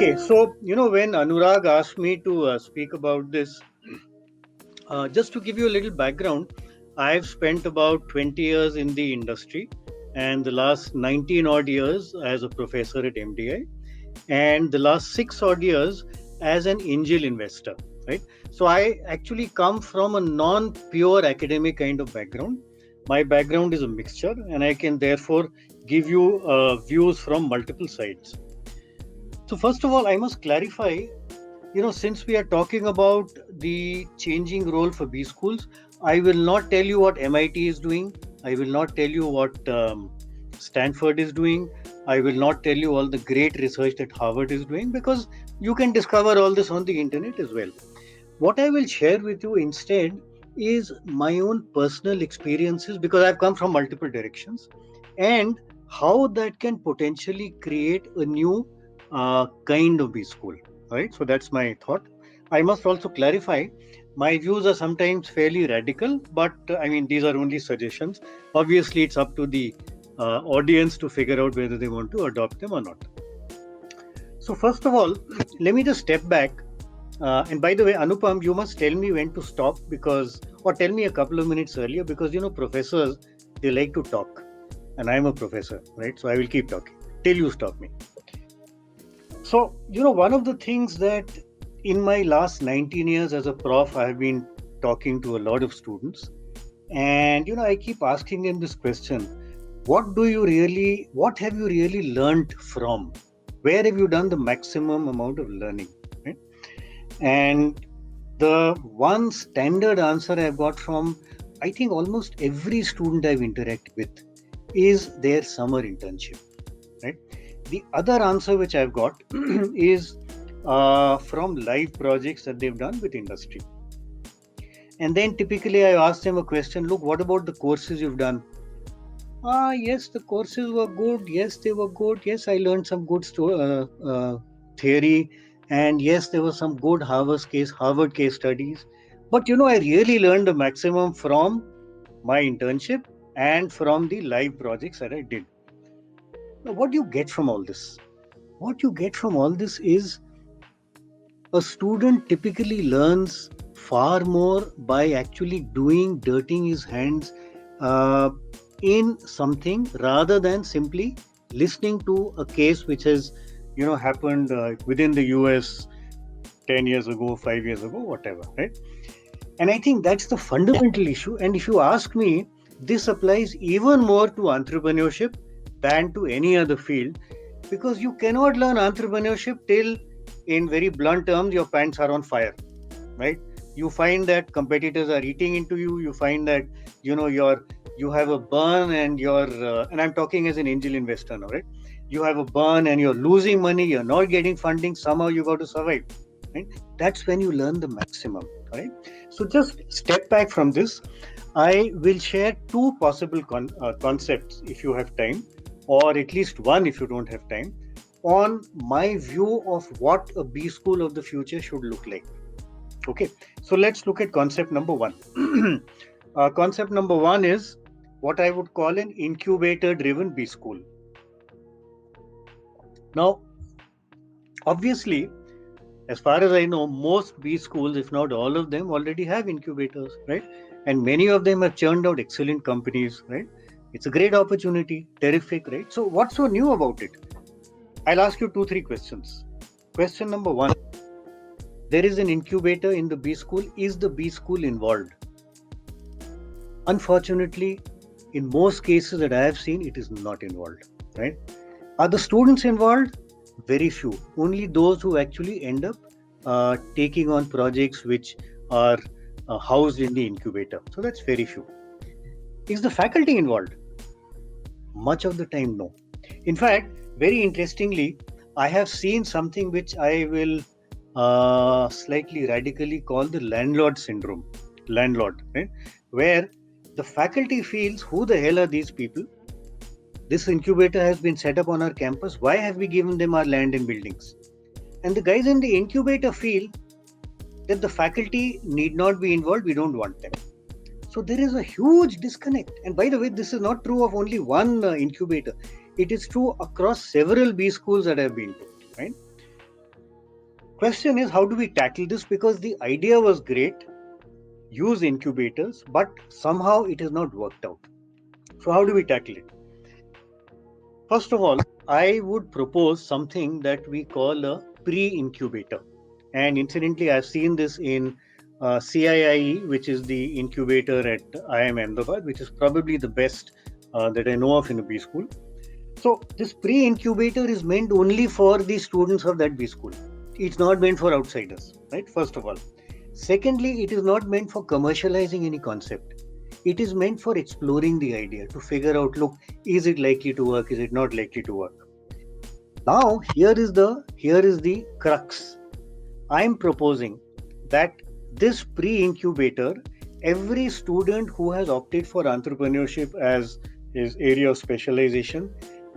Okay, so when Anurag asked me to speak about this, just to give you a little background, I've spent about 20 years in the industry and the last 19 odd years as a professor at MDI and the last 6 odd years as an angel investor, right? So I actually come from a non pure academic kind of background. My background is a mixture, and I can therefore give you views from multiple sides. So, first of all, I must clarify, since we are talking about the changing role for B schools, I will not tell you what MIT is doing. I will not tell you what Stanford is doing. I will not tell you all the great research that Harvard is doing, because you can discover all this on the internet as well. What I will share with you instead is my own personal experiences, because I've come from multiple directions, and how that can potentially create a new kind of B school. Right? So that's my thought. I must also clarify, my views are sometimes fairly radical, but I mean, these are only suggestions. Obviously, it's up to the audience to figure out whether they want to adopt them or not. So, first of all, let me just step back. And by the way, Anupam, you must tell me when to stop, or tell me a couple of minutes earlier, because professors, they like to talk, and I'm a professor, right? So I will keep talking till you stop me. So, one of the things that in my last 19 years as a prof, I have been talking to a lot of students, and I keep asking them this question: what have you really learned from? Where have you done the maximum amount of learning? Right? And the one standard answer I've got from, I think, almost every student I've interacted with is their summer internship. Right? The other answer which I've got is from live projects that they've done with industry. And then typically I ask them a question: look, what about the courses you've done? Yes, the courses were good. Yes, they were good. Yes, I learned some good theory. And yes, there were some good Harvard case studies. But I really learned the maximum from my internship and from the live projects that I did. Now, what do you get from all this? What you get from all this is a student typically learns far more by actually dirtying his hands in something, rather than simply listening to a case which has happened within the US 10 years ago, 5 years ago, whatever, right? And I think that's the fundamental issue. And if you ask me, this applies even more to entrepreneurship than to any other field, because you cannot learn entrepreneurship till, in very blunt terms, your pants are on fire, right? You find that competitors are eating into you. You find that you have a burn, and and I'm talking as an angel investor now, right? You have a burn and you're losing money. You're not getting funding. Somehow you got to survive, right? That's when you learn the maximum, right? So just step back from this. I will share two possible concepts, if you have time, or at least one if you don't have time, on my view of what a B school of the future should look like. Okay, so let's look at concept number one. Concept number one is what I would call an incubator driven B school. Now, obviously, as far as I know, most B schools, if not all of them, already have incubators, right? And many of them have churned out excellent companies, right? It's a great opportunity, terrific, right? So what's so new about it? I'll ask you 2-3 questions. Question number one: there is an incubator in the B school. Is the B school involved? Unfortunately, in most cases that I have seen, it is not involved, right? Are the students involved? Very few. Only those who actually end up taking on projects which are housed in the incubator. So that's very few. Is the faculty involved? Much of the time, no. In fact, very interestingly, I have seen something which I will slightly radically call the landlord syndrome. Landlord, right? Where the faculty feels, who the hell are these people? This incubator has been set up on our campus. Why have we given them our land and buildings? And the guys in the incubator feel that the faculty need not be involved. We don't want them. So there is a huge disconnect. And by the way, this is not true of only one incubator. It is true across several B schools that I've been to, right? Question is, how do we tackle this? Because the idea was great, use incubators, but somehow it has not worked out. So how do we tackle it? First of all, I would propose something that we call a pre-incubator. And incidentally, I've seen this in CIIE, which is the incubator at IIM Ahmedabad, which is probably the best that I know of in a B school. So this pre-incubator is meant only for the students of that B school. It's not meant for outsiders, right? First of all. Secondly, it is not meant for commercializing any concept. It is meant for exploring the idea, to figure out, look, is it likely to work? Is it not likely to work? Now, here is the crux. I am proposing that this pre-incubator, every student who has opted for entrepreneurship as his area of specialization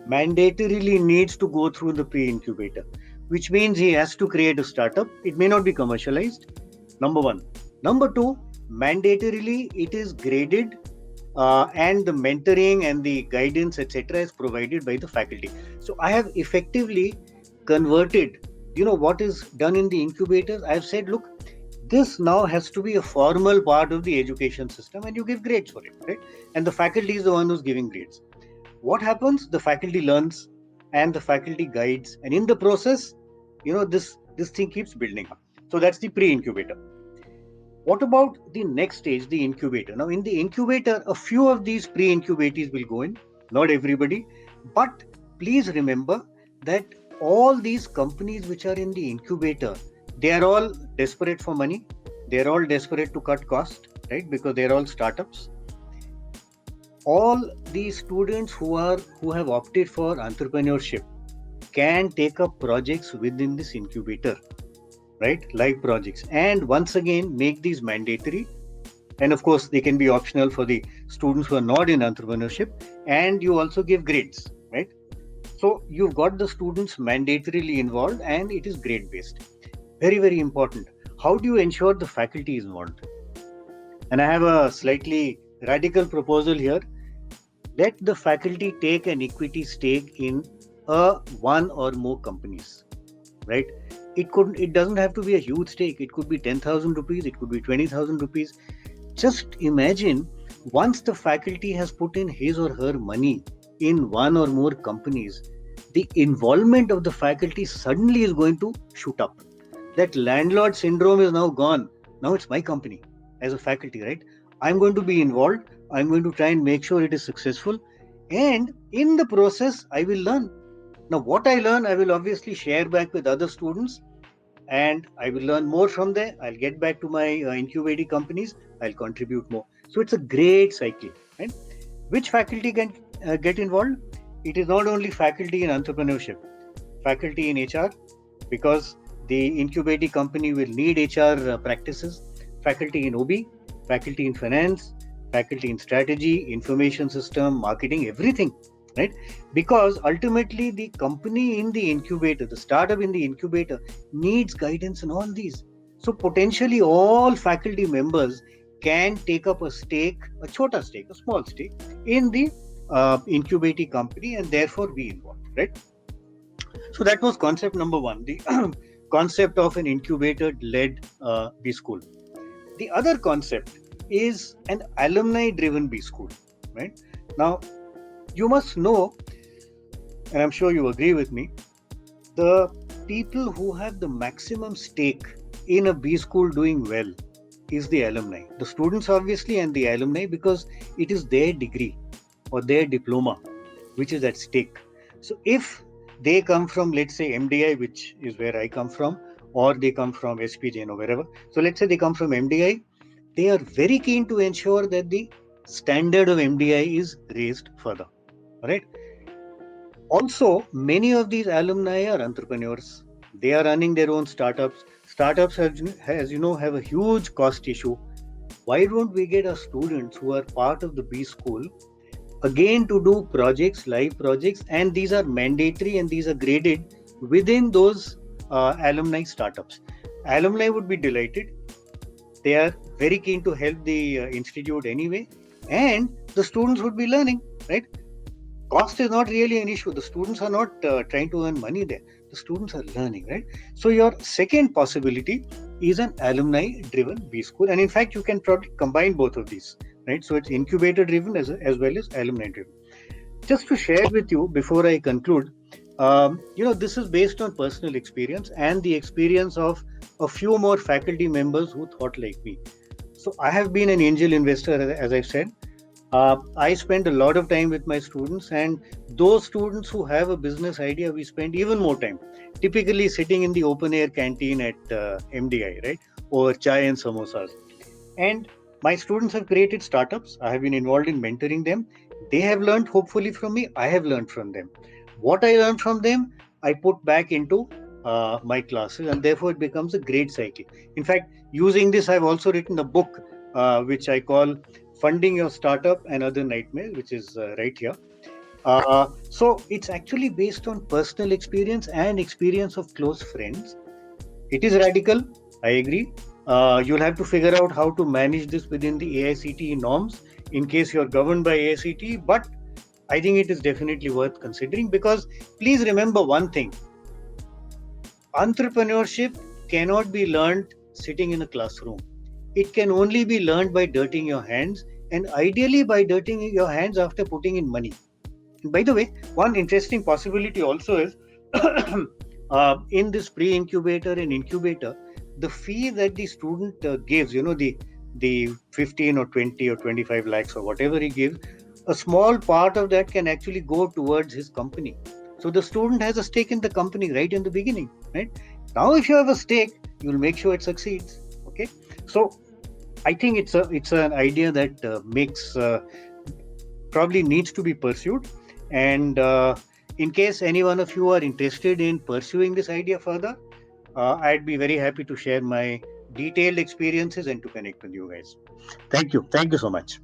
mandatorily needs to go through the pre-incubator, which means he has to create a startup. It may not be commercialized, number one. Number two, mandatorily it is graded, and the mentoring and the guidance, etc., is provided by the faculty. So I have effectively converted, what is done in the incubators. I have said, look, this now has to be a formal part of the education system, and you give grades for it, right? And the faculty is the one who's giving grades. What happens? The faculty learns and the faculty guides, and in the process, this thing keeps building up. So that's the pre-incubator. What about the next stage, the incubator? Now, in the incubator, a few of these pre-incubatees will go in, not everybody. But please remember that all these companies which are in the incubator, they are all desperate for money. They are all desperate to cut cost, right? Because they are all startups. All these students who have opted for entrepreneurship can take up projects within this incubator, right? Live projects, and once again make these mandatory. And of course, they can be optional for the students who are not in entrepreneurship. And you also give grades, right? So you've got the students mandatorily involved, and it is grade based. Very, very important. How do you ensure the faculty is involved? And I have a slightly radical proposal here. Let the faculty take an equity stake in one or more companies, right? It doesn't have to be a huge stake. It could be 10,000 rupees. It could be 20,000 rupees. Just imagine, once the faculty has put in his or her money in one or more companies, the involvement of the faculty suddenly is going to shoot up. That landlord syndrome is now gone. Now it's my company as a faculty, right? I'm going to be involved. I'm going to try and make sure it is successful. And in the process, I will learn. Now, what I learn, I will obviously share back with other students, and I will learn more from there. I'll get back to my incubating companies. I'll contribute more. So it's a great cycle. Right? Which faculty can get involved? It is not only faculty in entrepreneurship, faculty in HR, because the incubating company will need HR practices, faculty in OB, faculty in finance, faculty in strategy, information system, marketing, everything, right? Because ultimately the company in the incubator, the startup in the incubator, needs guidance in all these. So potentially all faculty members can take up a stake, a chota stake, a small stake in the incubating company, and therefore be involved, right? So that was concept number one, the concept of an incubator-led B school. The other concept is an alumni-driven B school, right? Now, you must know, and I'm sure you agree with me, the people who have the maximum stake in a B school doing well is the alumni. The students, obviously, and the alumni, because it is their degree or their diploma which is at stake. So if they come from, let's say, MDI, which is where I come from, or they come from SPJN or wherever. So let's say they come from MDI, they are very keen to ensure that the standard of MDI is raised further, right? Also, many of these alumni are entrepreneurs. They are running their own startups. Startups, as you know, have a huge cost issue. Why don't we get our students who are part of the B school again to do projects, live projects, and these are mandatory and these are graded within those alumni startups. Alumni would be delighted. They are very keen to help the institute anyway, and the students would be learning, right? cost is not really an issue. The students are not trying to earn money there. The students are learning, right? So your second possibility is an alumni driven B school. And in fact, you can probably combine both of these, right? So it's incubator driven as well as alumni driven. Just to share with you before I conclude, this is based on personal experience and the experience of a few more faculty members who thought like me. So I have been an angel investor, as I've said. I spend a lot of time with my students, and those students who have a business idea, we spend even more time, typically sitting in the open air canteen at MDI, right, over chai and samosas. And my students have created startups. I have been involved in mentoring them. They have learned, hopefully, from me. I have learned from them. What I learned from them, I put back into my classes, and therefore it becomes a great cycle. In fact, using this, I've also written a book which I call Funding Your Startup and Other Nightmares, which is right here. So it's actually based on personal experience and experience of close friends. It is radical, I agree. You'll have to figure out how to manage this within the AICTE norms in case you're governed by AICTE, but I think it is definitely worth considering, because please remember one thing: entrepreneurship cannot be learned sitting in a classroom. It can only be learned by dirtying your hands, and ideally by dirtying your hands after putting in money. And by the way, one interesting possibility also is in this pre-incubator and incubator, the fee that the student gives, the 15 or 20 or 25 lakhs or whatever he gives, a small part of that can actually go towards his company. So the student has a stake in the company right in the beginning, right? Now, if you have a stake, you'll make sure it succeeds. Okay, so I think it's an idea that makes probably needs to be pursued. And in case any one of you are interested in pursuing this idea further, I'd be very happy to share my detailed experiences and to connect with you guys. Thank you so much.